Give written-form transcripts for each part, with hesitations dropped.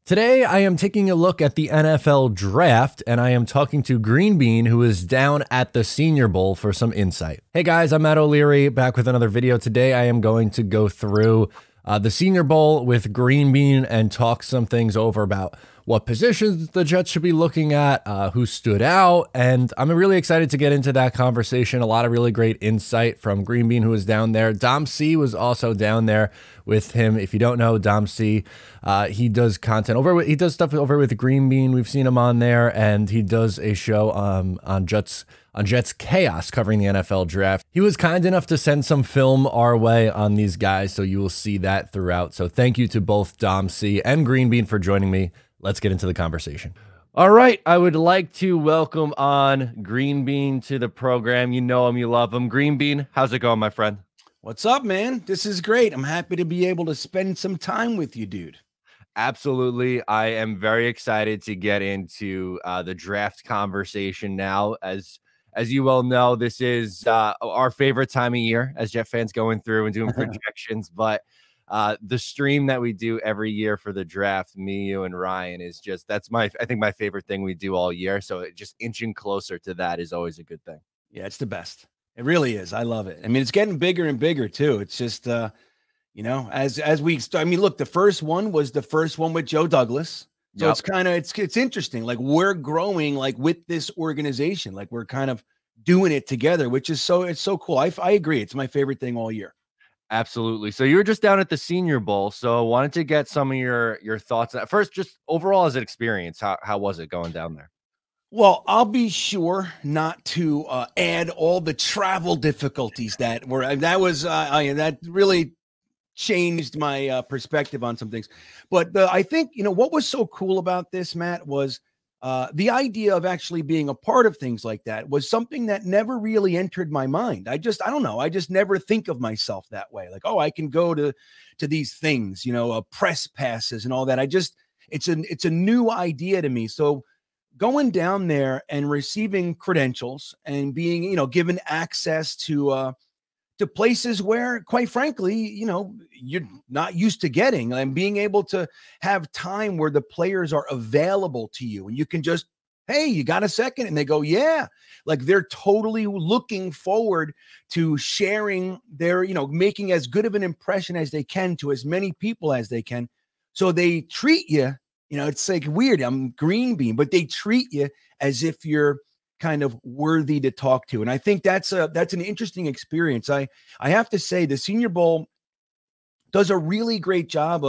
Today, I am taking a look at the NFL draft, and I am talking to Greenbean, who is down at the Senior Bowl, for some insight. Hey guys, I'm Matt O'Leary, back with another video. Today, I am going to go through the Senior Bowl with Greenbean and talk some things over about what positions the Jets should be looking at, who stood out, and I'm really excited to get into that conversation. A lot of really great insight from Greenbean, who was down there. Dom C was also down there with him. If you don't know Dom C, he does content over. He does stuff over with Greenbean. We've seen him on there, and he does a show on Jets Chaos covering the NFL draft. He was kind enough to send some film our way on these guys, so you will see that throughout. So thank you to both Dom C and Greenbean for joining me. Let's get into the conversation. All right, I would like to welcome on Greenbean to the program. You know him, you love him. Greenbean, how's it going, my friend? What's up, man? This is great. I'm happy to be able to spend some time with you, dude. Absolutely. I am very excited to get into the draft conversation now. As you well know, this is our favorite time of year as Jet fans going through and doing projections. But the stream that we do every year for the draft, me, you, and Ryan, is just, I think my favorite thing we do all year. So just inching closer to that is always a good thing. Yeah, it's the best. It really is. I love it. I mean, it's getting bigger and bigger too. It's just, you know, as we start, I mean, look, the first one was the first one with Joe Douglas. So It's kind of, it's interesting. Like, we're growing like with this organization, like we're kind of doing it together, which is it's so cool. I agree. It's my favorite thing all year. Absolutely. So you were just down at the Senior Bowl. So wanted to get some of your thoughts. First, just overall as an experience, how was it going down there? Well, I'll be sure not to add all the travel difficulties that really changed my perspective on some things. But I think, you know, what was so cool about this, Matt, was the idea of actually being a part of things like that was something that never really entered my mind. I don't know. I just never think of myself that way. Like, oh, I can go to these things, you know, press passes and all that. It's a new idea to me. So going down there and receiving credentials and being, you know, given access to places where, quite frankly, you know, you're not used to getting, and being able to have time where the players are available to you and you can just, hey, you got a second? And they go, yeah. Like, they're totally looking forward to sharing their, you know, making as good of an impression as they can to as many people as they can. So they treat you, you know, it's like weird. I'm Greenbean, but they treat you as if you're kind of worthy to talk to. And I think that's an interesting experience. I have to say the Senior Bowl does a really great job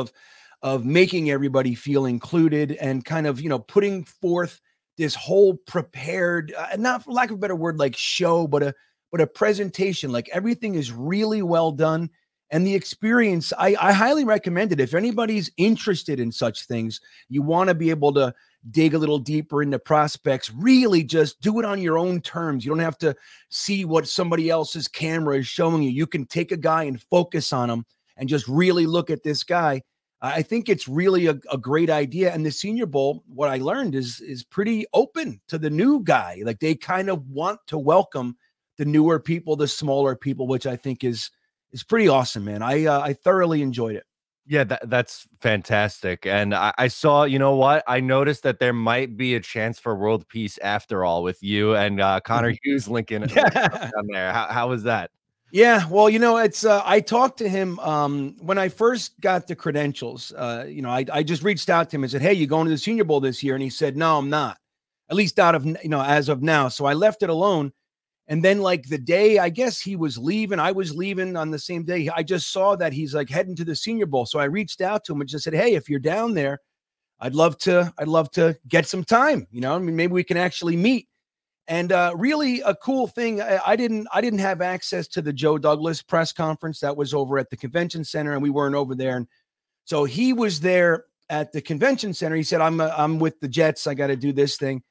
of making everybody feel included and kind of, you know, putting forth this whole prepared, not for lack of a better word, like show, but a presentation. Like, everything is really well done. And the experience, I highly recommend it. If anybody's interested in such things, you want to be able to dig a little deeper into prospects, really just do it on your own terms. You don't have to see what somebody else's camera is showing you. You can take a guy and focus on him and just really look at this guy. I think it's really a great idea. And the Senior Bowl, what I learned is pretty open to the new guy. Like, they kind of want to welcome the newer people, the smaller people, which I think is pretty awesome, man. I thoroughly enjoyed it. Yeah, that's fantastic. And I saw, you know what? I noticed that there might be a chance for world peace after all with you and Connor Hughes linking down there. How was that? Yeah, well, you know, it's I talked to him when I first got the credentials. You know, I just reached out to him and said, hey, you going to the Senior Bowl this year? And he said, no, I'm not, at least out of, you know, as of now. So I left it alone. And then, like, the day, I guess he was leaving, I was leaving on the same day. I just saw that he's like heading to the Senior Bowl. So I reached out to him and just said, hey, if you're down there, I'd love to get some time. You know, I mean, maybe we can actually meet. And really a cool thing. I didn't have access to the Joe Douglas press conference that was over at the convention center, and we weren't over there. And so he was there at the convention center. He said, I'm with the Jets. I got to do this thing.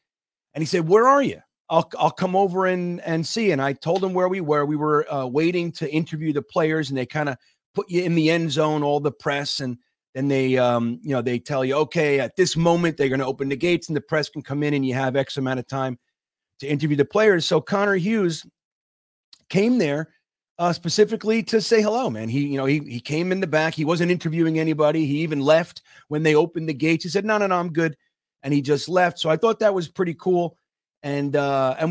And he said, where are you? I'll come over and see. And I told him where we were. We were waiting to interview the players, and they kind of put you in the end zone, all the press. And then they, you know, they tell you, okay, at this moment, they're going to open the gates and the press can come in and you have X amount of time to interview the players. So Connor Hughes came there specifically to say hello, man. He came in the back. He wasn't interviewing anybody. He even left when they opened the gates. He said, no, I'm good. And he just left. So I thought that was pretty cool. And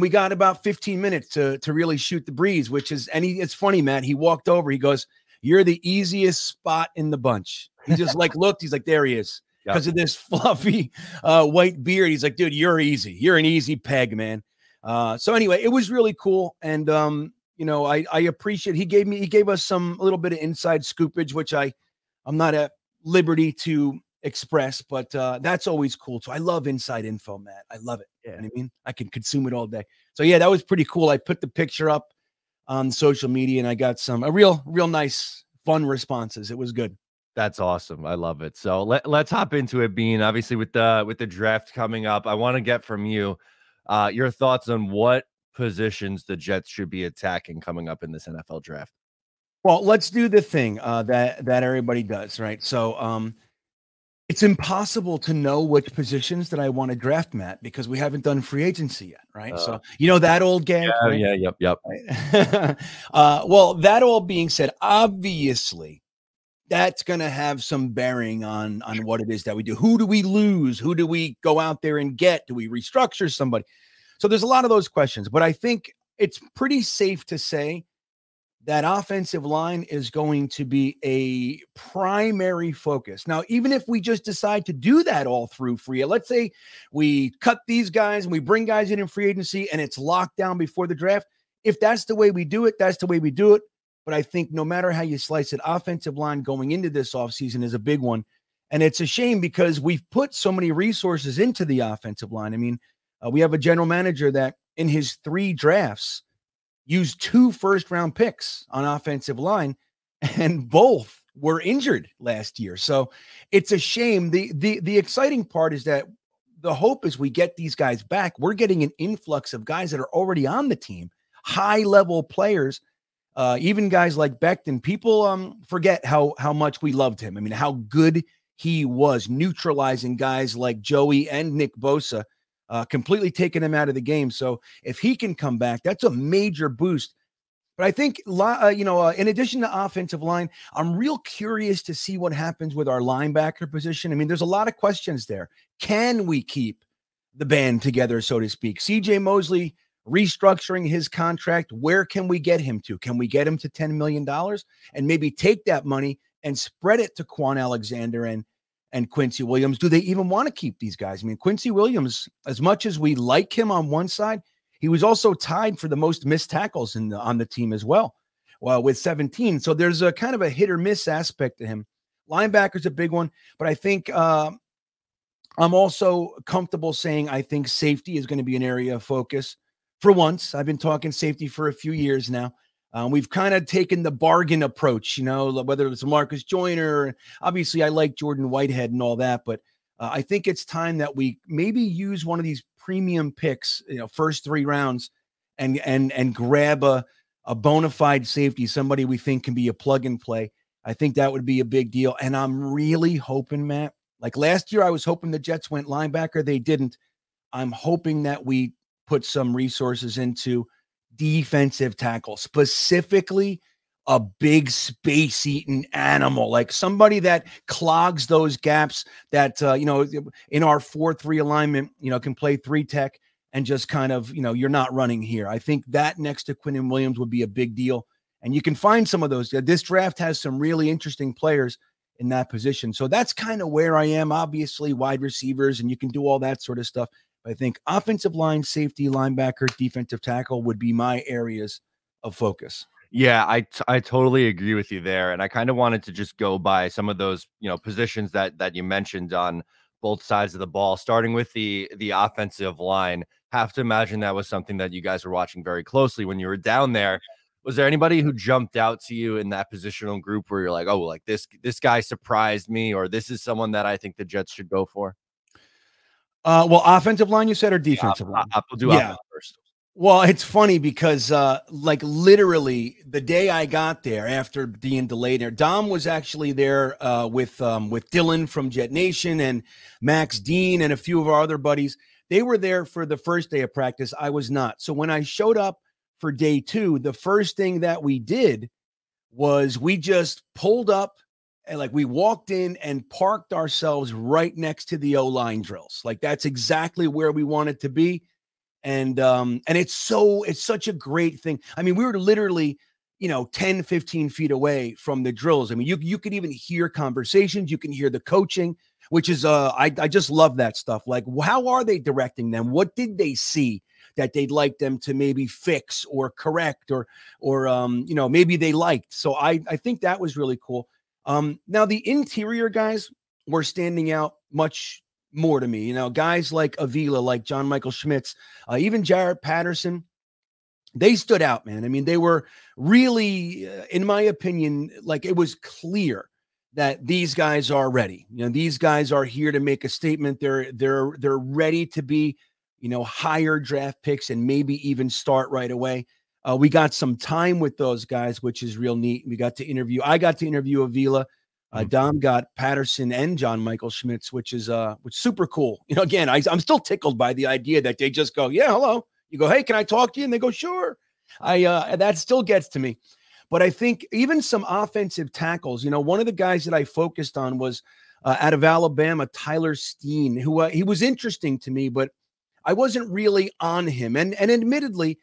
we got about 15 minutes to really shoot the breeze, it's funny, Matt. He walked over, he goes, "You're the easiest spot in the bunch." He just looked, he's like, there he is. Because of this fluffy white beard. He's like, dude, you're easy. You're an easy peg, man. So anyway, it was really cool. And, I appreciate, he gave us a little bit of inside scoopage, which I'm not at liberty to express, but that's always cool. So I love inside info, Matt. I love it. Yeah. You know what I mean? I can consume it all day. So yeah, that was pretty cool. I put the picture up on social media and I got a real nice, fun responses. It was good. That's awesome. I love it. So let's hop into it, Bean. Obviously, with the draft coming up, I want to get from you your thoughts on what positions the Jets should be attacking coming up in this NFL draft. Well, let's do the thing that everybody does, right? So it's impossible to know which positions that I want to draft, Matt, because we haven't done free agency yet, right? So that old gag. Yeah, right? yeah, yep. Right? Well, that all being said, obviously, that's going to have some bearing on what it is that we do. Who do we lose? Who do we go out there and get? Do we restructure somebody? So there's a lot of those questions, but I think it's pretty safe to say that offensive line is going to be a primary focus. Now, even if we just decide to do that all through free, let's say we cut these guys and we bring guys in free agency and it's locked down before the draft. If that's the way we do it, that's the way we do it. But I think no matter how you slice it, offensive line going into this offseason is a big one. And it's a shame because we've put so many resources into the offensive line. I mean, we have a general manager that in his 3 drafts used 2 first-round picks on offensive line, and both were injured last year. So it's a shame. The exciting part is that the hope is we get these guys back. We're getting an influx of guys that are already on the team, high-level players. Even guys like Becton, people forget how much we loved him. I mean, how good he was neutralizing guys like Joey and Nick Bosa, completely taking him out of the game. So if he can come back, that's a major boost. But I think, in addition to offensive line, I'm real curious to see what happens with our linebacker position. I mean, there's a lot of questions there. Can we keep the band together, so to speak? CJ Mosley restructuring his contract, where can we get him to? Can we get him to $10 million and maybe take that money and spread it to Quan Alexander and Quincy Williams? Do they even want to keep these guys? I mean, Quincy Williams, as much as we like him on one side, he was also tied for the most missed tackles on the team as well, with 17. So there's a kind of a hit or miss aspect to him. Linebacker's a big one, but I think I'm also comfortable saying I think safety is going to be an area of focus. For once, I've been talking safety for a few years now. We've kind of taken the bargain approach, whether it's Marcus Joyner. Obviously, I like Jordan Whitehead and all that, but I think it's time that we maybe use one of these premium picks, first 3 rounds, and grab a bona fide safety, somebody we think can be a plug and play. I think that would be a big deal. And I'm really hoping, Matt, like last year, I was hoping the Jets went linebacker. They didn't. I'm hoping that we put some resources into defensive tackle, specifically a big space-eating animal, like somebody that clogs those gaps that, in our 4-3 alignment, can play 3 tech and just kind of, you're not running here. I think that next to Quinnen Williams would be a big deal. And you can find some of those. This draft has some really interesting players in that position. So that's kind of where I am. Obviously, wide receivers, and you can do all that sort of stuff. I think offensive line, safety, linebacker, defensive tackle would be my areas of focus. Yeah, I totally agree with you there. And I kind of wanted to just go by some of those, positions that you mentioned on both sides of the ball, starting with the offensive line. Have to imagine that was something that you guys were watching very closely when you were down there. Was there anybody who jumped out to you in that positional group where you're like, oh, like this guy surprised me, or this is someone that I think the Jets should go for? Well, offensive line, you said, or defensive line? We'll do offense first. Well, it's funny because, literally the day I got there after being delayed there, Dom was actually there with Dylan from Jet Nation and Max Dean and a few of our other buddies. They were there for the first day of practice. I was not. So when I showed up for day 2, the first thing that we did was we just pulled up and like we walked in and parked ourselves right next to the O-line drills. Like that's exactly where we wanted to be. And it's such a great thing. I mean, we were literally, 10, 15 feet away from the drills. I mean, you could even hear conversations, you can hear the coaching, which is I just love that stuff. Like, how are they directing them? What did they see that they'd like them to maybe fix or correct or maybe they liked? So I think that was really cool. Now the interior guys were standing out much more to me, guys like Avila, like John Michael Schmitz, even Jared Patterson. They stood out, man. I mean, they were really, in my opinion, like it was clear that these guys are ready. These guys are here to make a statement. They're ready to be, higher draft picks and maybe even start right away. We got some time with those guys, which is real neat. I got to interview Avila. Dom got Patterson and John Michael Schmitz, which is super cool. Again, I'm still tickled by the idea that they just go, yeah, hello. You go, hey, can I talk to you? And they go, sure. That still gets to me. But I think even some offensive tackles, one of the guys that I focused on was out of Alabama, Tyler Steen, who he was interesting to me, but I wasn't really on him. And admittedly,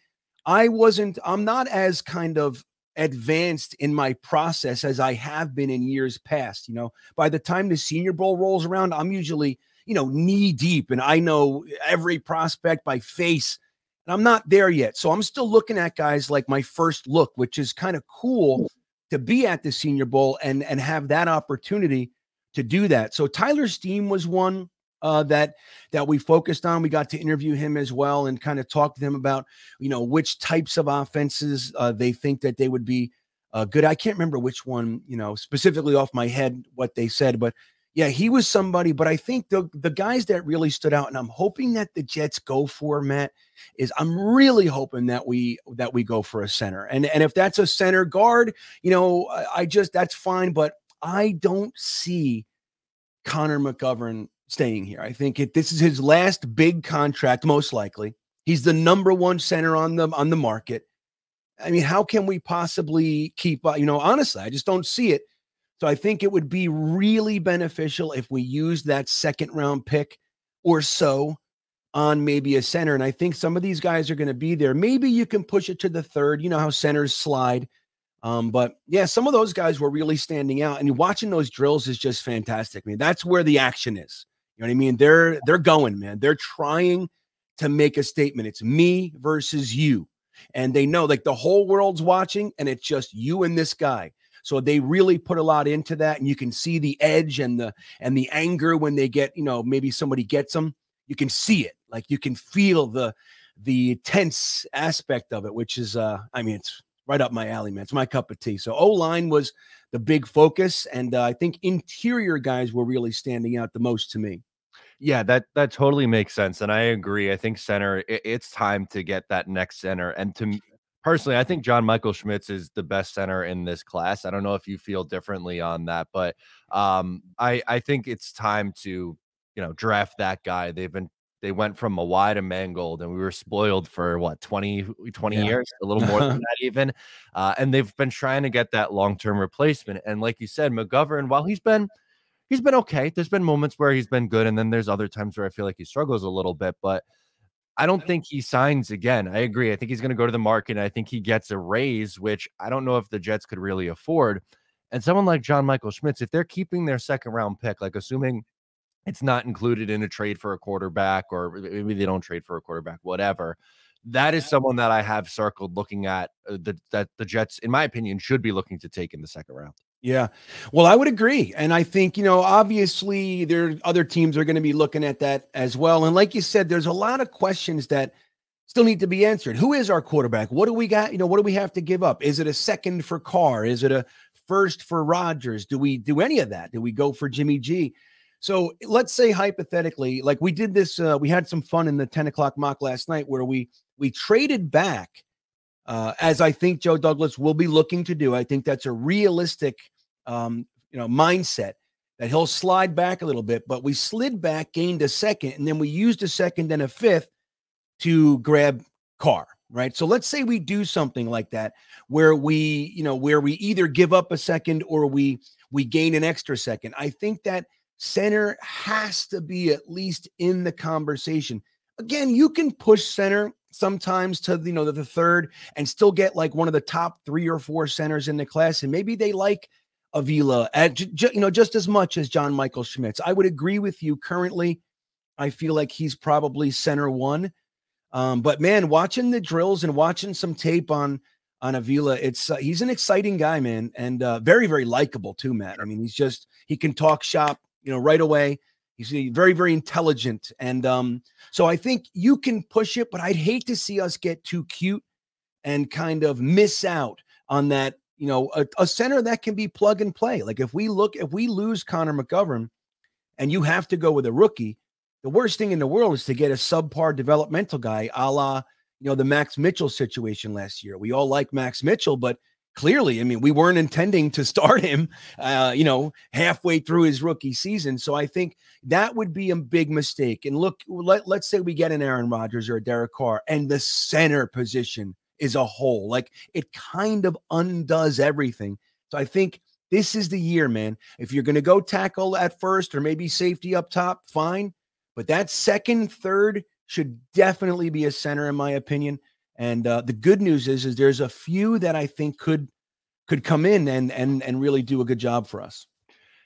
I'm not as kind of advanced in my process as I have been in years past. By the time the Senior Bowl rolls around, I'm usually, knee deep and I know every prospect by face. And I'm not there yet. So I'm still looking at guys like my first look, which is kind of cool to be at the Senior Bowl and have that opportunity to do that. So Tyler Steen was one that we focused on. We got to interview him as well and kind of talk to them about, which types of offenses they think that they would be good. I can't remember which one, specifically off my head what they said, but yeah, he was somebody. But I think the guys that really stood out, and I'm hoping that the Jets go for, Matt, is I'm really hoping that we go for a center. And if that's a center guard, that's fine. But I don't see Connor McGovern staying here. I think this is his last big contract, most likely. He's the #1 center on the market. I mean, how can we possibly keep up? Honestly, I just don't see it. So I think it would be really beneficial if we use that 2nd round pick or so on maybe a center. And I think some of these guys are going to be there. Maybe you can push it to the 3rd. You know how centers slide. But yeah, some of those guys were really standing out. And watching those drills is just fantastic. I mean, that's where the action is. You know what I mean? They're going, man. They're trying to make a statement. It's me versus you. And they know like the whole world's watching and it's just you and this guy. So they really put a lot into that. And you can see the edge and the anger when they get, maybe somebody gets them. You can see it. Like you can feel the tense aspect of it, which is, it's right up my alley, man. It's my cup of tea. So O-line was the big focus. And I think interior guys were really standing out the most to me. Yeah, that totally makes sense. And I agree. I think center, it's time to get that next center. And to personally, I think John Michael Schmitz is the best center in this class. I don't know if you feel differently on that, but I think it's time to, draft that guy. They went from Mawai to Mangold, and we were spoiled for what, 20 years, a little more than that even. And they've been trying to get that long-term replacement. And like you said, McGovern, while he's been okay, there's been moments where he's been good, and then there's other times where I feel like he struggles a little bit, but I don't think he signs again. I agree. I think he's going to go to the market, and I think he gets a raise, which I don't know if the Jets could really afford. And someone like John Michael Schmitz, if they're keeping their 2nd round pick, like assuming it's not included in a trade for a quarterback, or maybe they don't trade for a quarterback, whatever, that is someone that I have circled looking at that the Jets, in my opinion, should be looking to take in the 2nd round. Yeah, well, I would agree. And I think, obviously other teams are going to be looking at that as well. And like you said, there's a lot of questions that still need to be answered. Who is our quarterback? What do we got? What do we have to give up? Is it a 2nd for Carr? Is it a 1st for Rodgers? Do we do any of that? Do we go for Jimmy G? So let's say hypothetically, like we did this, we had some fun in the 10 o'clock mock last night where we traded back, as I think Joe Douglas will be looking to do. I think that's a realistic mindset that he'll slide back a little bit, but we slid back, gained a 2nd, and then we used a 2nd and a 5th to grab Carr, right? So let's say we do something like that where we either give up a second or we gain an extra second. I think that center has to be at least in the conversation. Again, you can push center sometimes to the third and still get like one of the top 3 or 4 centers in the class, and maybe they like Avila at just as much as John Michael Schmitz. I would agree with you. Currently, I feel like he's probably center one. But man, watching the drills and watching some tape on Avila, he's an exciting guy, man, and very, very likable too, Matt. I mean, he can talk shop, right away. He's very, very intelligent, and so I think you can push it, but I'd hate to see us get too cute and kind of miss out on that. A center that can be plug and play. Like if we lose Connor McGovern, and you have to go with a rookie, the worst thing in the world is to get a subpar developmental guy, a la, the Max Mitchell situation last year. We all like Max Mitchell, but clearly, I mean, we weren't intending to start him, halfway through his rookie season. So I think that would be a big mistake. And look, let's say we get an Aaron Rodgers or a Derek Carr, and the center position is a hole. Like it kind of undoes everything. So I think this is the year, man. If you're going to go tackle at first or maybe safety up top, fine. But that second, third should definitely be a center, in my opinion. And the good news is there's a few that I think could come in and really do a good job for us.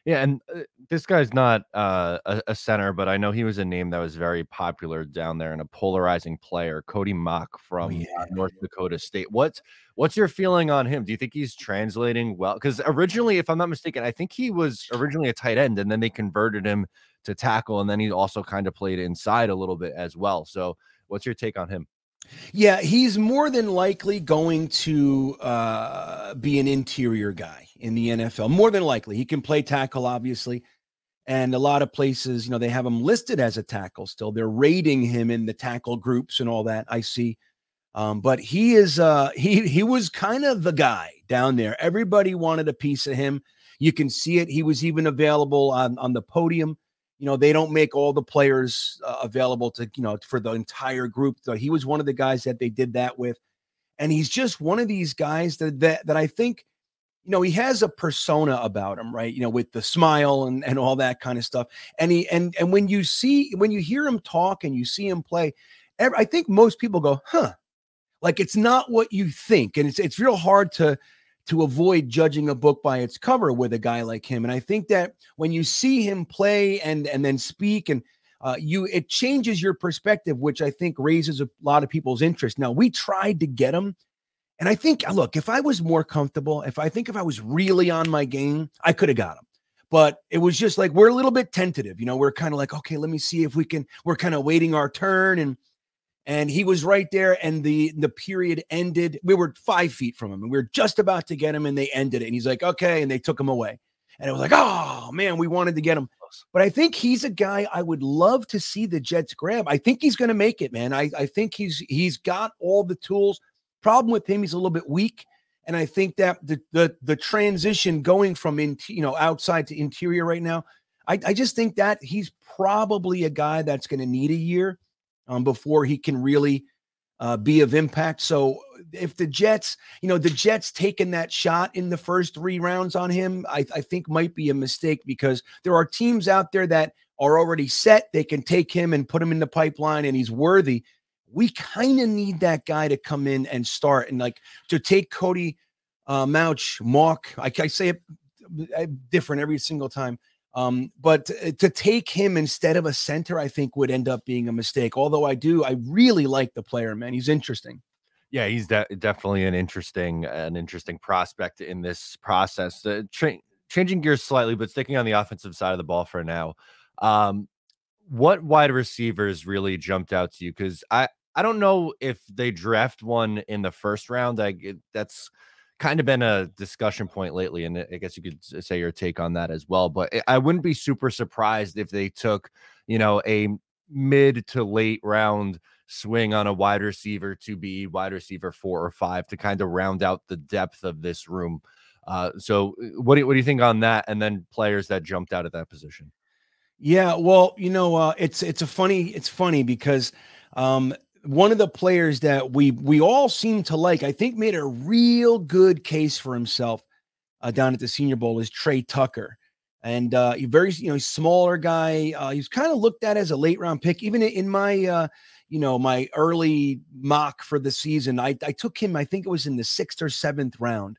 Yeah, and this guy's not a center, but I know he was a name that was very popular down there and a polarizing player, Cody Mock from North Dakota State. What's your feeling on him? Do you think he's translating well? Because originally, if I'm not mistaken, I think he was originally a tight end, and then they converted him to tackle, and then he also kind of played inside a little bit as well. So what's your take on him? Yeah, he's more than likely going to be an interior guy in the NFL. More than likely. He can play tackle, obviously. And a lot of places, they have him listed as a tackle still. They're rating him in the tackle groups and all that, I see. But he is he was kind of the guy down there. Everybody wanted a piece of him. You can see it. He was even available on the podium. They don't make all the players available to, for the entire group. So he was one of the guys that they did that with. And he's just one of these guys that I think, he has a persona about him, right? With the smile and all that kind of stuff. And when you hear him talk and you see him play, I think most people go, huh, like it's not what you think. And it's real hard to avoid judging a book by its cover with a guy like him. And I think that when you see him play and then speak and it changes your perspective, which I think raises a lot of people's interest. Now, we tried to get him. And I think, look, if I was more comfortable, if I was really on my game, I could have got him. But it was just like, we're a little bit tentative. We're kind of like, okay, let me see if we can, we're kind of waiting our turn. And he was right there, and the period ended. We were 5 feet from him, and we were just about to get him, and they ended it. And he's like, okay, and they took him away. And it was like, oh, man, we wanted to get him. But I think he's a guy I would love to see the Jets grab. I think he's going to make it, man. I think he's got all the tools. Problem with him, he's a little bit weak. And I think that the transition going from outside to interior right now, I just think that he's probably a guy that's going to need a year before he can really be of impact. So if the Jets taking that shot in the first 3 rounds on him, I think might be a mistake, because there are teams out there that are already set. They can take him and put him in the pipeline, and he's worthy. We kind of need that guy to come in and start, and like to take Cody Mock. I say it different every single time. But to take him instead of a center, I think would end up being a mistake. Although I really like the player, man. He's interesting. Yeah, he's definitely an interesting prospect in this process. Changing gears slightly, but sticking on the offensive side of the ball for now. What wide receivers really jumped out to you? Because I don't know if they draft one in the first round. That's kind of been a discussion point lately, and I guess you could say your take on that as well. But I wouldn't be super surprised if they took, a mid to late round swing on a wide receiver to be wide receiver 4 or 5 to kind of round out the depth of this room. So what do you think on that? And then players that jumped out at that position? Yeah, well, it's funny because one of the players that we all seem to like, I think made a real good case for himself down at the Senior Bowl is Trey Tucker. And he's very, smaller guy. He's kind of looked at as a late round pick. Even in my, my early mock for the season, I took him, I think it was in the 6th or 7th round.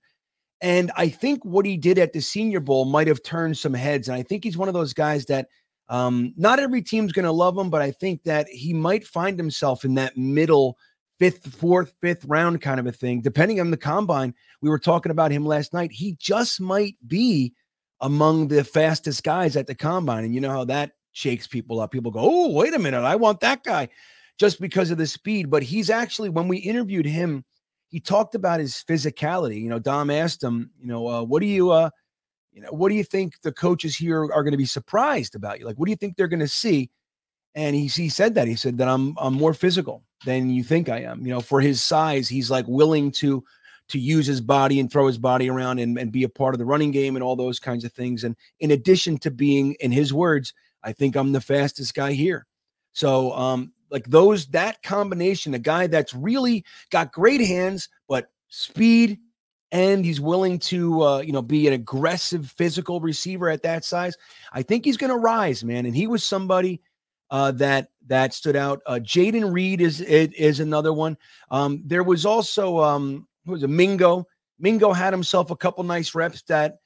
And I think what he did at the Senior Bowl might have turned some heads. And I think he's one of those guys that not every team's going to love him, but I think that he might find himself in that middle 5th, 4th, 5th round kind of a thing, depending on the combine. We were talking about him last night. He just might be among the fastest guys at the combine. And you know how that shakes people up. People go, oh, wait a minute, I want that guy just because of the speed. But he's actually, when we interviewed him, he talked about his physicality. Dom asked him, what do you think the coaches here are going to be surprised about you? Like, what do you think they're going to see? And he said that I'm more physical than you think I am. For his size, he's like willing to use his body and throw his body around and be a part of the running game and all those kinds of things. And in addition to being, in his words, I think I'm the fastest guy here. So, that combination, a guy that's really got great hands, but speed, and he's willing to, be an aggressive physical receiver at that size. I think he's going to rise, man. And he was somebody that stood out. Jaden Reed is another one. There was also who was a Mingo. Mingo had himself a couple nice reps that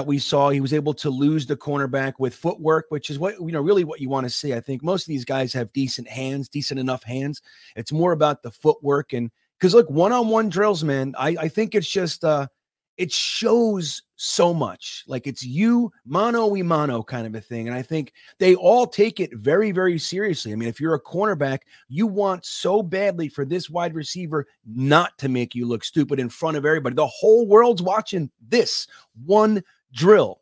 we saw. He was able to lose the cornerback with footwork, which is what really what you want to see. I think most of these guys have decent enough hands. It's more about the footwork, and because look, one-on-one drills, man. I think it's just it shows so much. Like it's you mano y mano kind of a thing. And I think they all take it very, very seriously. I mean, if you're a cornerback, you want so badly for this wide receiver not to make you look stupid in front of everybody. The whole world's watching this one drill,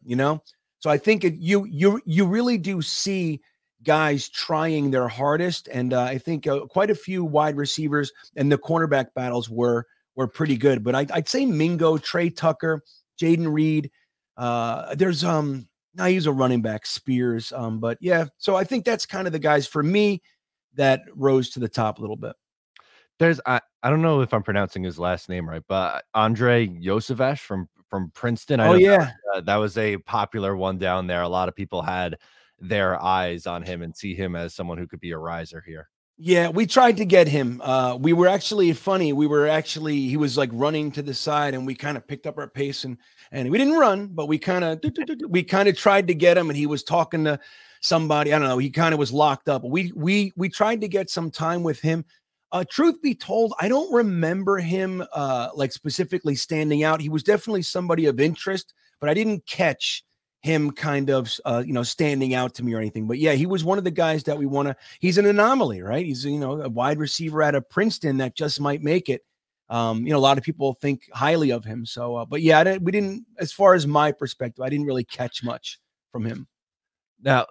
So I think you really do see guys trying their hardest. And I think quite a few wide receivers and the cornerback battles were pretty good. But I'd say Mingo, Trey Tucker, Jaden Reed. There's now he's a running back, Spears. But yeah, so I think that's kind of the guys for me that rose to the top a little bit. There's I don't know if I'm pronouncing his last name right, but Andre Yosevesh from Princeton. Oh yeah, that was a popular one down there. A lot of people had their eyes on him and see him as someone who could be a riser here. Yeah, we tried to get him. We were actually funny. He was like running to the side, and we kind of picked up our pace and we didn't run, but we kind of tried to get him, and he was talking to somebody. I don't know. He kind of was locked up. We tried to get some time with him. Truth be told, I don't remember him like specifically standing out. He was definitely somebody of interest, but I didn't catch him kind of, standing out to me or anything. But yeah, he was one of the guys that we want to, he's an anomaly, right? He's, a wide receiver out of Princeton that just might make it. A lot of people think highly of him. So, but yeah, we didn't, as far as my perspective, I didn't really catch much from him. Now,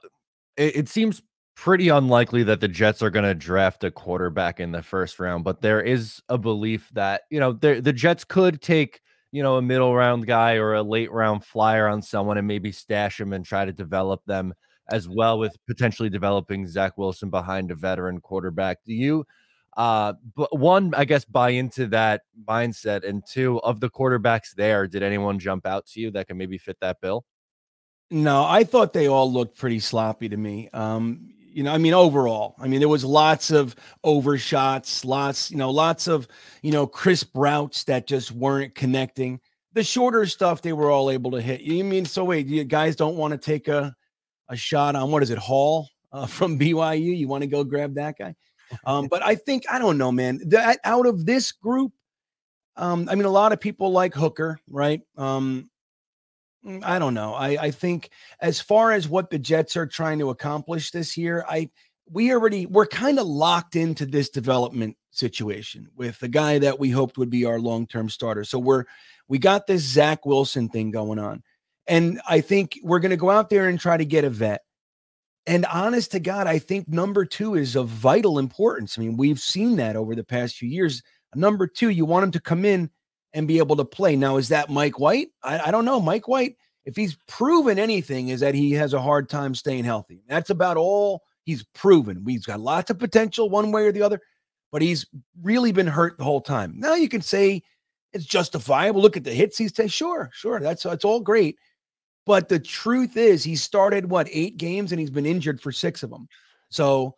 it seems pretty unlikely that the Jets are going to draft a quarterback in the first round, but there is a belief that, the Jets could take, a middle round guy or a late round flyer on someone and maybe stash him and try to develop them as well, with potentially developing Zach Wilson behind a veteran quarterback. Do you, but one, I guess, buy into that mindset? And two, of the quarterbacks there, did anyone jump out to you that can maybe fit that bill? No, I thought they all looked pretty sloppy to me. Overall, there was lots of overshots, lots of, crisp routes that just weren't connecting. The shorter stuff, they were all able to hit. So wait, you guys don't want to take a shot on, what is it, Hall from BYU? You want to go grab that guy? But I think, I don't know, man, out of this group, a lot of people like Hooker, right? I don't know. I think as far as what the Jets are trying to accomplish this year, we're kind of locked into this development situation with the guy that we hoped would be our long-term starter. So we got this Zach Wilson thing going on. And I think we're going to go out there and try to get a vet. And honest to God, I think number 2 is of vital importance. We've seen that over the past few years. Number 2, you want him to come in and be able to play. Now, is that Mike White? I don't know. Mike White, if he's proven anything, is that he has a hard time staying healthy. That's about all he's proven. He's got lots of potential one way or the other, but he's really been hurt the whole time. Now you can say it's justifiable. Look at the hits he's taken. Sure, that's all great. But the truth is, he started what 8 games and he's been injured for 6 of them. So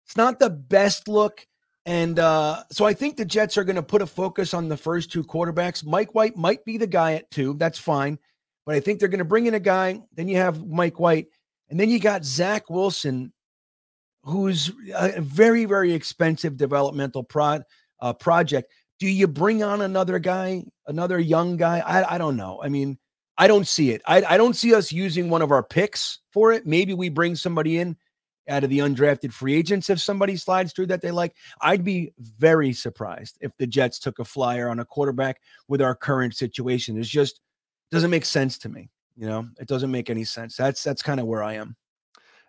it's not the best look. And so I think the Jets are going to put a focus on the first 2 quarterbacks. Mike White might be the guy at 2. That's fine. But I think they're going to bring in a guy. Then you have Mike White. And then you got Zach Wilson, who's a very, very expensive developmental project. Do you bring on another guy, another young guy? I don't know. I mean, I don't see it. I don't see us using one of our picks for it. Maybe we bring somebody in out of the undrafted free agents if somebody slides through that they like. I'd be very surprised if the Jets took a flyer on a quarterback with our current situation. It's just doesn't make sense to me. It doesn't make any sense. That's kind of where I am.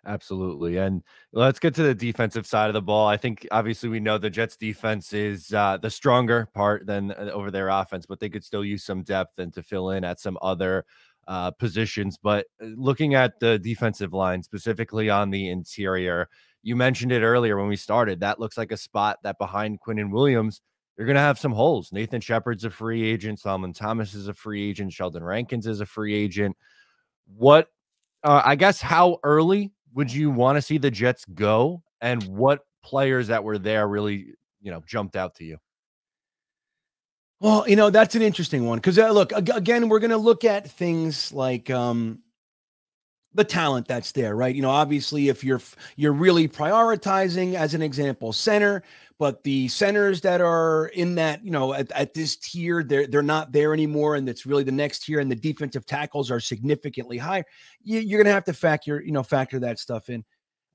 Absolutely. And let's get to the defensive side of the ball. I think obviously we know the Jets defense is the stronger part than over their offense, but they could still use some depth and to fill in at some other positions. But looking at the defensive line, specifically on the interior, you mentioned it earlier when we started. That looks like a spot that behind Quinnen Williams, you're going to have some holes. Nathan Shepard's a free agent. Solomon Thomas is a free agent. Sheldon Rankins is a free agent. I guess how early would you want to see the Jets go, and what players that were there really, jumped out to you? Well, that's an interesting one because look, again, we're going to look at things like the talent that's there, right? Obviously, if you're really prioritizing, as an example, center, but the centers that are in that, at this tier, they're not there anymore, and it's really the next tier, and the defensive tackles are significantly higher. You're going to have to factor that stuff in.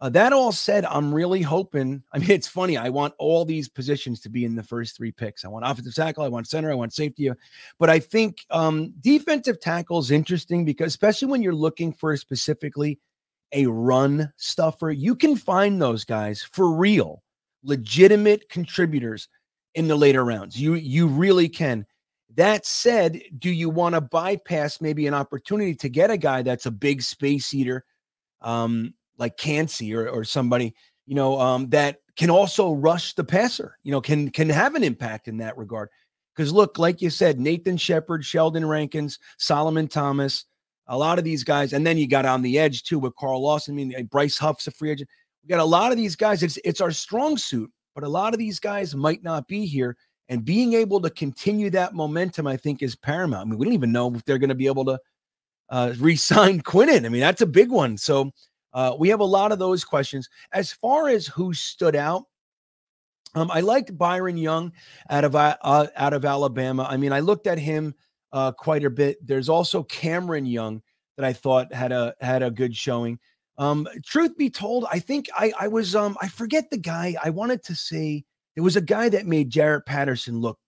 That all said, I'm really hoping. I mean, it's funny. I want all these positions to be in the first 3 picks. I want offensive tackle, I want center, I want safety. But I think defensive tackle is interesting because, especially when you're looking for specifically a run stuffer, you can find those guys for real, legitimate contributors in the later rounds. You really can. That said, do you want to bypass maybe an opportunity to get a guy that's a big space eater? Like Cansey or somebody, that can also rush the passer, can have an impact in that regard. Because look, like you said, Nathan Shepard, Sheldon Rankins, Solomon Thomas, a lot of these guys. And then you got on the edge too with Carl Lawson. I mean, Bryce Huff's a free agent. We got a lot of these guys. It's our strong suit, but a lot of these guys might not be here. And being able to continue that momentum, I think, is paramount. I mean, we don't even know if they're going to be able to re-sign Quinnen. I mean, that's a big one. So we have a lot of those questions. As far as who stood out, I liked Byron Young out of Alabama. I mean, I looked at him quite a bit. There's also Cameron Young that I thought had a good showing. Truth be told, I think I was I forget the guy. I wanted to say there was a guy that made Jarrett Patterson look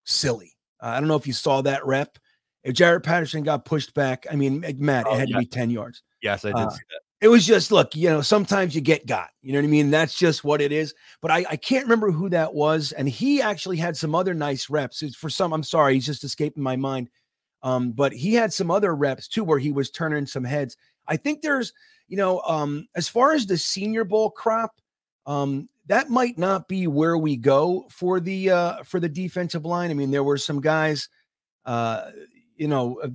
silly. I don't know if you saw that rep. If Jarrett Patterson got pushed back, I mean, Matt, it had to be 10 yards. Yes, I did see that. It was just, look, sometimes you get got, you know what I mean? That's just what it is. But I can't remember who that was. And he actually had some other nice reps. I'm sorry, he's just escaping my mind. But he had some other reps too, where he was turning some heads. I think there's, as far as the Senior Bowl crop, that might not be where we go for the defensive line. I mean, there were some guys,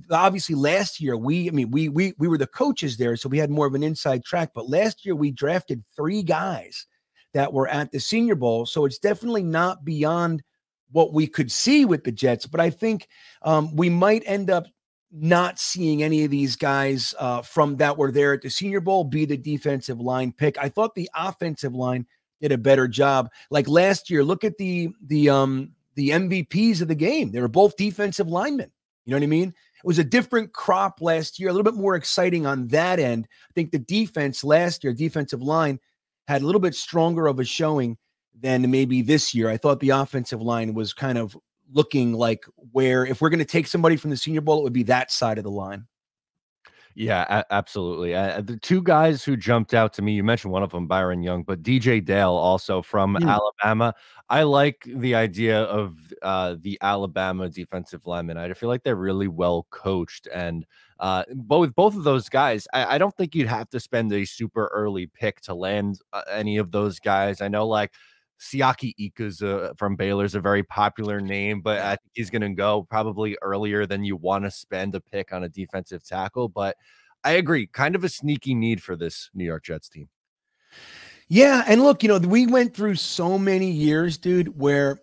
obviously last year we were the coaches there, so we had more of an inside track. But last year we drafted 3 guys that were at the Senior Bowl, so it's definitely not beyond what we could see with the Jets. But I think we might end up not seeing any of these guys from that were there at the Senior Bowl be the defensive line pick. I thought the offensive line did a better job. Like last year, look at the MVPs of the game. They were both defensive linemen. You know what I mean? It was a different crop last year, a little bit more exciting on that end. I think the defense last year, defensive line, had a little bit stronger of a showing than maybe this year. I thought the offensive line was kind of looking like where, if we're going to take somebody from the Senior Bowl, it would be that side of the line. Yeah, absolutely. The 2 guys who jumped out to me, you mentioned one of them, Byron Young, but DJ Dale, also from Alabama. I like the idea of the Alabama defensive linemen. I feel like they're really well coached, and both of those guys, I don't think you'd have to spend a super early pick to land any of those guys. I know, like, Siaki Iku's from Baylor is a very popular name, but I think he's going to go probably earlier than you want to spend a pick on a defensive tackle. But I agree, kind of a sneaky need for this New York Jets team. Yeah, and look, we went through so many years, dude, where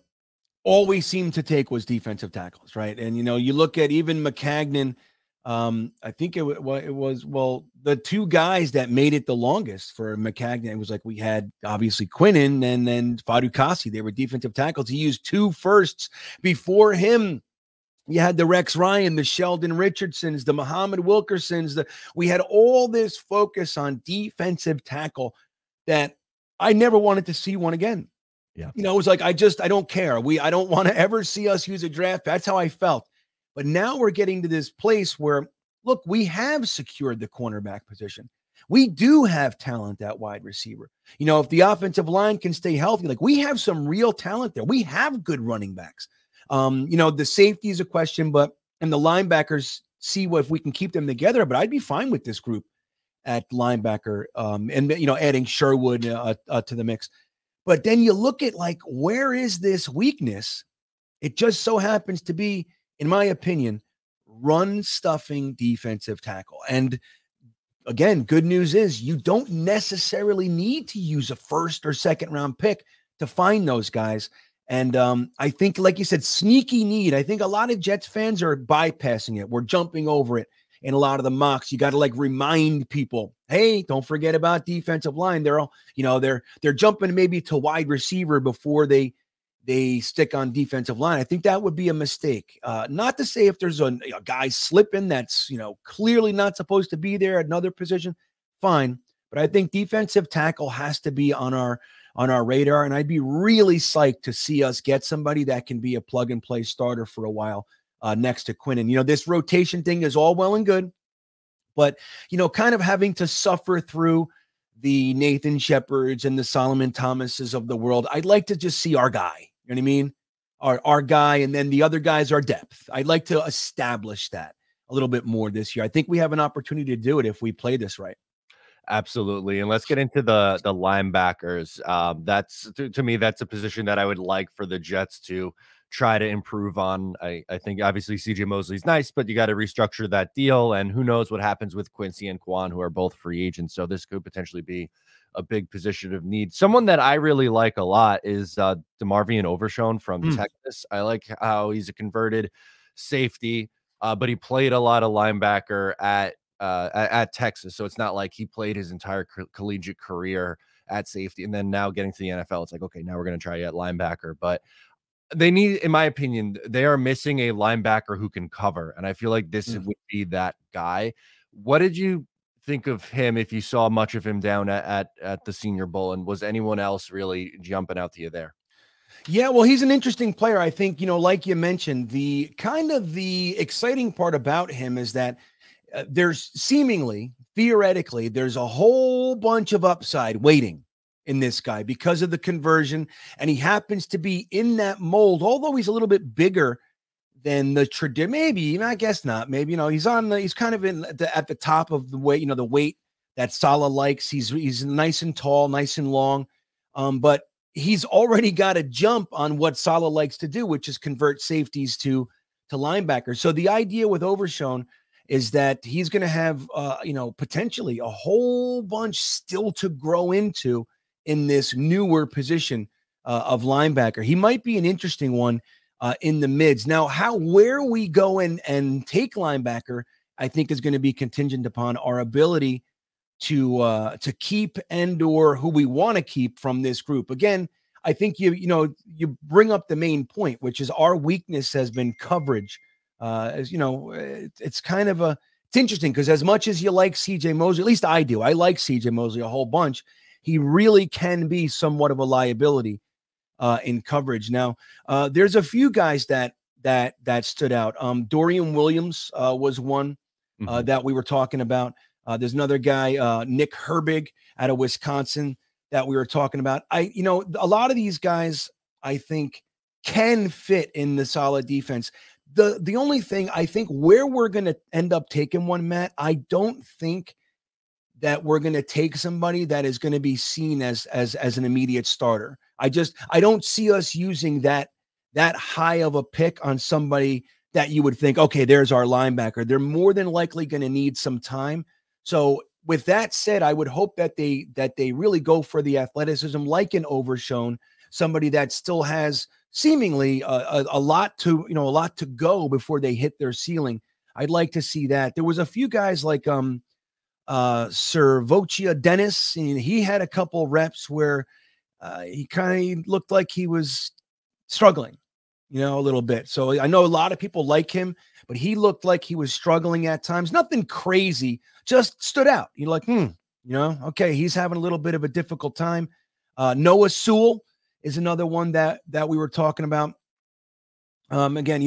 all we seemed to take was defensive tackles, right? And you look at even McCagnon. I think it was the two guys that made it the longest for McCagnon. It was like we had obviously Quinnen and then Fatukasi. They were defensive tackles. He used 2 firsts before him. You had the Rex Ryan, the Sheldon Richardsons, the Muhammad Wilkersons. We had all this focus on defensive tackle that I never wanted to see one again. Yeah. It was like, I don't care. I don't want to ever see us use a draft. That's how I felt. But now we're getting to this place where, look, we have secured the cornerback position. We do have talent at wide receiver. If the offensive line can stay healthy, like we have some real talent there. We have good running backs. The safety is a question, and the linebackers, see if we can keep them together. But I'd be fine with this group at linebacker, and adding Sherwood to the mix. But then you look at like, where is this weakness? It just so happens to be, in my opinion, run stuffing defensive tackle. And again, good news is you don't necessarily need to use a 1st or 2nd round pick to find those guys. And I think, like you said, sneaky need. I think a lot of Jets fans are bypassing it. We're jumping over it in a lot of the mocks. You got to like remind people, hey, don't forget about defensive line. They're all, they're jumping maybe to wide receiver before they stick on defensive line. I think that would be a mistake. Not to say if there's a guy slipping that's, clearly not supposed to be there at another position, fine. But I think defensive tackle has to be on our radar. And I'd be really psyched to see us get somebody that can be a plug and play starter for a while next to Quinnen. This rotation thing is all well and good, but, kind of having to suffer through the Nathan Shepherds and the Solomon Thomases of the world. I'd like to just see our guy. You know what I mean? Our guy, and then the other guys are depth. I'd like to establish that a little bit more this year. I think we have an opportunity to do it if we play this right. Absolutely. And let's get into the linebackers. That's to me, that's a position that I would like for the Jets to try to improve on. I think obviously CJ Mosley's nice, but you got to restructure that deal. And who knows what happens with Quincy and Quan, who are both free agents. So this could potentially be a big position of need. Someone that I really like a lot is DeMarvion Overshown from Texas. I like how he's a converted safety, but he played a lot of linebacker at Texas. So it's not like he played his entire collegiate career at safety. And then now getting to the NFL, it's like, okay, now we're going to try at linebacker. But they need, in my opinion, they are missing a linebacker who can cover. And I feel like this would be that guy. What did you think of him if you saw much of him down at the Senior Bowl? And was anyone else really jumping out to you there? Yeah, well, he's an interesting player. I think, like you mentioned, the exciting part about him is that there's theoretically, there's a whole bunch of upside waiting in this guy because of the conversion. And he happens to be in that mold, although he's a little bit bigger than the tradition. Maybe, I guess not. Maybe, he's kind of at the top of the weight, the weight that Saleh likes. He's nice and tall, nice and long. But he's already got a jump on what Saleh likes to do, which is convert safeties to linebackers. So the idea with Overshown is that he's going to have, potentially a whole bunch still to grow into in this newer position of linebacker. He might be an interesting one in the mids. Now, where we go and take linebacker, I think is going to be contingent upon our ability to keep and/or who we want to keep from this group. Again, I think you bring up the main point, which is our weakness has been coverage. As you know, it's kind of it's interesting because as much as you like CJ Mosley, at least I do, I like CJ Mosley a whole bunch. He really can be somewhat of a liability in coverage. Now, there's a few guys that stood out. Dorian Williams was one that we were talking about. There's another guy, Nick Herbig out of Wisconsin, that we were talking about. A lot of these guys, I think, can fit in the solid defense. The only thing I think where we're going to end up taking one, Matt, I don't think that we're going to take somebody that is going to be seen as an immediate starter. I don't see us using that high of a pick on somebody that you would think, okay, there's our linebacker. They're more than likely going to need some time. So with that said, I would hope that they really go for the athleticism, like an Overshown, somebody that still has seemingly a lot to go before they hit their ceiling. I'd like to see that. There was a few guys like Sir Vocia Dennis, and he had a couple reps where he kind of looked like he was struggling, a little bit. So I know a lot of people like him, but he looked like he was struggling at times. Nothing crazy, just stood out. You're like, okay, he's having a little bit of a difficult time. Noah Sewell is another one that we were talking about. Again,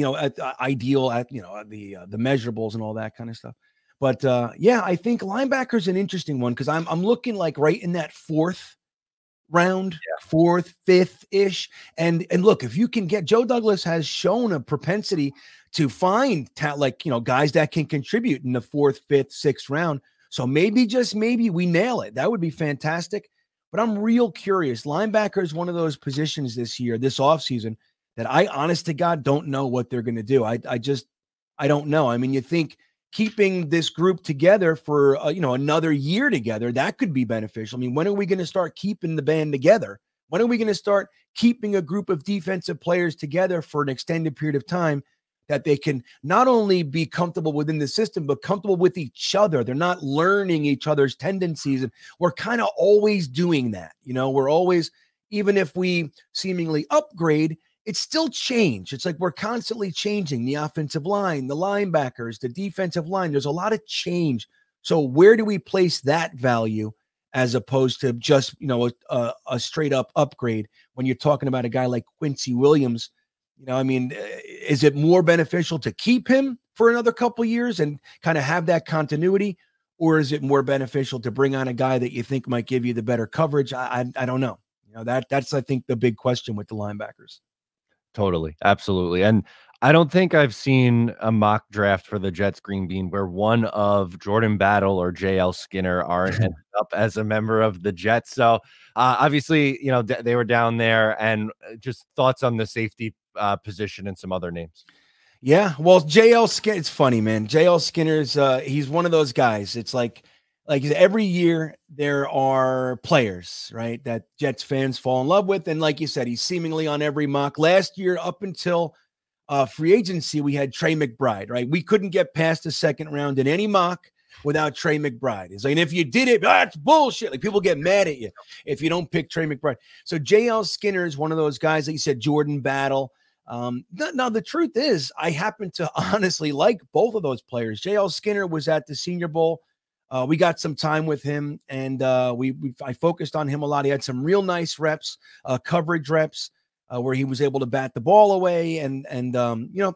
ideal at the measurables and all that kind of stuff. But yeah, I think linebacker's an interesting one because I'm looking like right in that fourth round, fourth, fifth-ish. And look, if you can get, Joe Douglas has shown a propensity to find guys that can contribute in the fourth, fifth, sixth round. So maybe, just maybe, we nail it. That would be fantastic. But I'm real curious. Linebacker is one of those positions this year, this offseason, that I, honest to God, don't know what they're going to do. I don't know. I mean, you think keeping this group together for, another year together, that could be beneficial. I mean, when are we going to start keeping the band together? When are we going to start keeping a group of defensive players together for an extended period of time that they can not only be comfortable within the system, but comfortable with each other? They're not learning each other's tendencies. And we're kind of always doing that. We're always, even if we seemingly upgrade, it's still change. It's like we're constantly changing the offensive line, the linebackers, the defensive line. There's a lot of change. So where do we place that value as opposed to just, a straight up upgrade when you're talking about a guy like Quincy Williams? Is it more beneficial to keep him for another couple years and kind of have that continuity? Or is it more beneficial to bring on a guy that you think might give you the better coverage? I don't know. That's, I think, the big question with the linebackers. Totally. Absolutely. And I don't think I've seen a mock draft for the Jets Greenbean where one of Jordan Battle or JL Skinner aren't ended up as a member of the Jets. So obviously, they were down there, and just thoughts on the safety position and some other names. Yeah. Well, JL Skinner, it's funny, man. JL Skinner's he's one of those guys. It's like every year there are players, right, that Jets fans fall in love with. And like you said, he's seemingly on every mock. Last year, up until free agency, we had Trey McBride, right? We couldn't get past the second round in any mock without Trey McBride. It's like, and if you did it, that's bullshit. Like, people get mad at you if you don't pick Trey McBride. So JL Skinner is one of those guys, like you said, Jordan Battle. Now, the truth is, I happen to honestly like both of those players. JL Skinner was at the Senior Bowl. We got some time with him, and I focused on him a lot. He had some real nice reps, coverage reps, where he was able to bat the ball away, and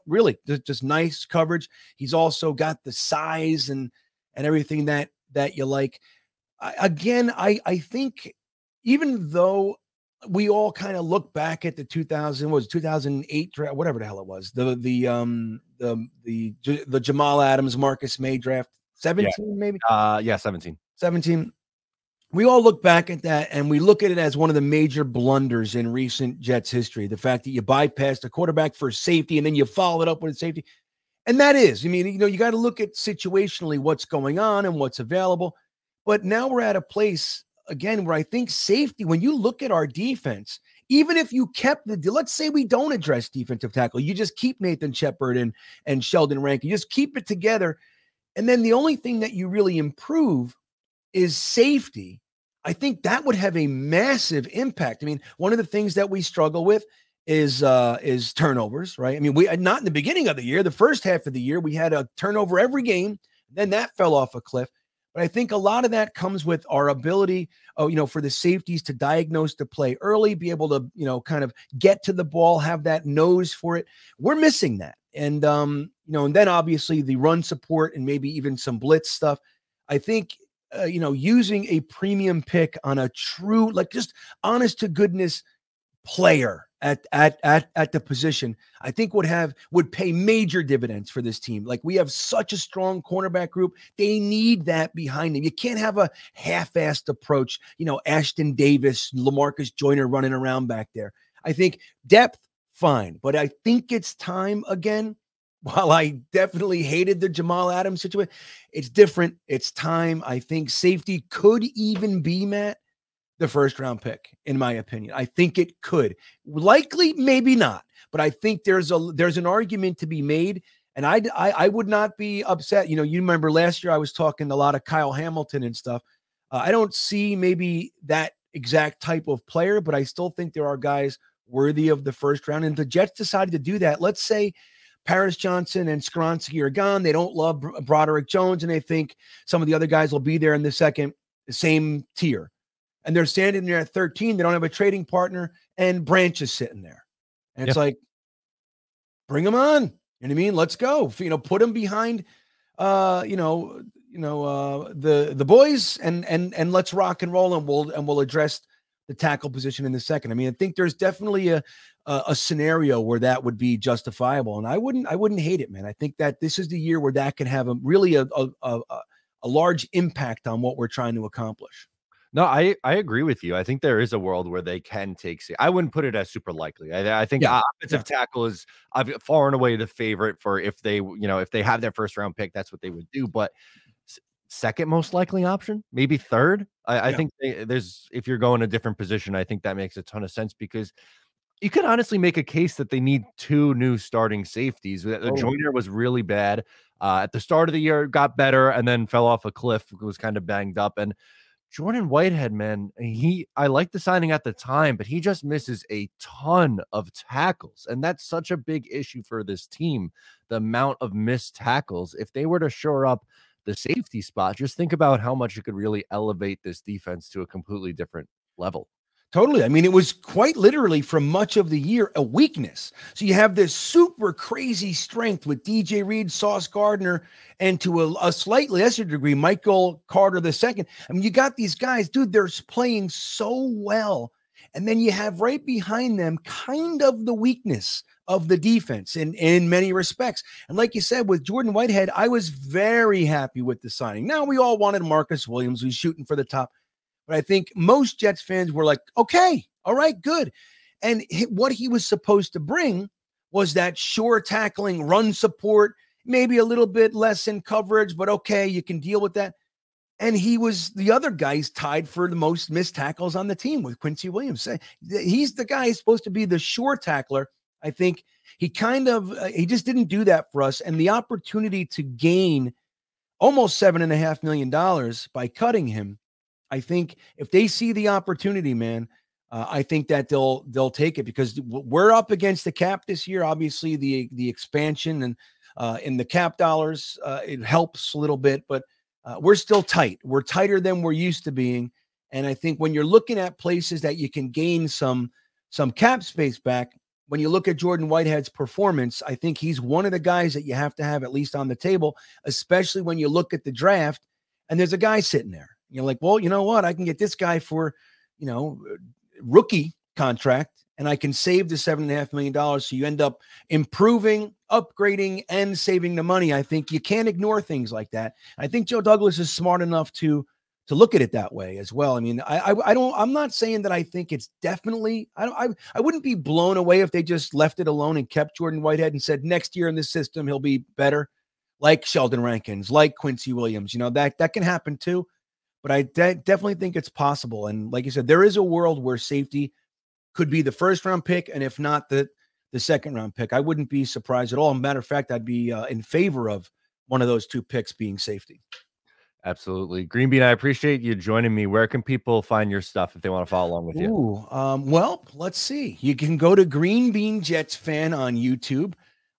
really just nice coverage. He's also got the size and everything that you like. I think, even though we all kind of look back at the 2008 draft, whatever the hell it was, the Jamal Adams, Marcus May draft. 17, maybe? 17. We all look back at that, and we look at it as one of the major blunders in recent Jets history. The fact that you bypassed a quarterback for safety, and then you follow it up with safety. And that is, you got to look at situationally what's going on and what's available. But now we're at a place, again, where I think safety, when you look at our defense, even if you kept let's say we don't address defensive tackle, you just keep Nathan Shepard and Sheldon Rankin, you just keep it together. And then the only thing that you really improve is safety. I think that would have a massive impact. One of the things that we struggle with is turnovers, right? We not in the beginning of the year. The first half of the year, we had a turnover every game. Then that fell off a cliff. But I think a lot of that comes with our ability, for the safeties to diagnose the play early, be able to, kind of get to the ball, have that nose for it. We're missing that. And, and then obviously the run support and maybe even some blitz stuff. I think, using a premium pick on a true, just honest to goodness player, at the position, I think would pay major dividends for this team. Like, we have such a strong cornerback group. They need that behind them. You can't have a half-assed approach, Ashton Davis, LaMarcus Joyner running around back there. I think depth, fine, but I think it's time again. While I definitely hated the Jamal Adams situation, it's different. It's time. I think safety could even be, Matt, the first round pick, in my opinion. I think it could. Likely, maybe not, but I think there's an argument to be made. And I would not be upset. You remember last year I was talking a lot of Kyle Hamilton and stuff. I don't see maybe that exact type of player, but I still think there are guys worthy of the first round. And if the Jets decided to do that, let's say Paris Johnson and Skronsky are gone. They don't love Broderick Jones, and they think some of the other guys will be there in the same tier. And they're standing there at 13. They don't have a trading partner, and Branch is sitting there. And it's like, bring them on. You know what I mean? Let's go. Put them behind, the boys, and let's rock and roll, and we'll address the tackle position in the second. I mean, I think there's definitely a scenario where that would be justifiable, and I wouldn't hate it, man. I think that this is the year where that can have a large impact on what we're trying to accomplish. No, I agree with you. I think there is a world where they can take. I wouldn't put it as super likely. I think offensive tackle is far and away the favorite for if they have their first round pick, that's what they would do. But second most likely option, maybe third. I think if you're going a different position, I think that makes a ton of sense, because you could honestly make a case that they need two new starting safeties. The Joyner was really bad at the start of the year, got better, and then fell off a cliff, was kind of banged up. And Jordan Whitehead, man, I liked the signing at the time, but he just misses a ton of tackles. And that's such a big issue for this team, the amount of missed tackles. If they were to shore up the safety spot, just think about how much it could really elevate this defense to a completely different level. Totally. I mean, it was quite literally for much of the year a weakness. So you have this super crazy strength with DJ Reed, Sauce Gardner, and to a slightly lesser degree, Michael Carter II. I mean, you got these guys, dude, they're playing so well. And then you have right behind them kind of the weakness of the defense in many respects. And like you said, with Jordan Whitehead, I was very happy with the signing. Now, we all wanted Marcus Williams, who's shooting for the top. But I think most Jets fans were like, okay, all right, good. And what he was supposed to bring was that sure tackling, run support, maybe a little bit less in coverage, but okay, you can deal with that. And the other guy's tied for the most missed tackles on the team with Quincy Williams. He's the guy who's supposed to be the sure tackler. I think he just didn't do that for us. And the opportunity to gain almost $7.5 million by cutting him, I think if they see the opportunity, man, I think that they'll take it, because we're up against the cap this year. Obviously, the expansion and in the cap dollars, it helps a little bit, but we're still tight. We're tighter than we're used to being. And I think when you're looking at places that you can gain some cap space back, when you look at Jordan Whitehead's performance, I think he's one of the guys that you have to have at least on the table, especially when you look at the draft and there's a guy sitting there. You're like, well, you know what? I can get this guy for, rookie contract, and I can save the $7.5 million. So you end up improving, upgrading, and saving the money. I think you can't ignore things like that. I think Joe Douglas is smart enough to look at it that way as well. I mean, I'm not saying that I think it's definitely, I wouldn't be blown away if they just left it alone and kept Jordan Whitehead and said next year in this system, he'll be better, like Sheldon Rankins, like Quincy Williams. That can happen too. But I definitely think it's possible. And like you said, there is a world where safety could be the first round pick, and if not, the second round pick. I wouldn't be surprised at all. As a matter of fact, I'd be in favor of one of those two picks being safety. Absolutely. Greenbean, I appreciate you joining me. Where can people find your stuff if they want to follow along with you? Well, let's see. You can go to Greenbean Jets Fan on YouTube.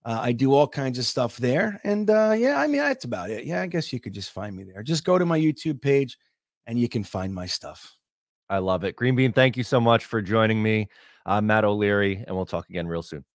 I do all kinds of stuff there. And that's about it. Yeah, I guess you could just find me there. Just go to my YouTube page and you can find my stuff. I love it. Greenbean, thank you so much for joining me. I'm Matt O'Leary, and we'll talk again real soon.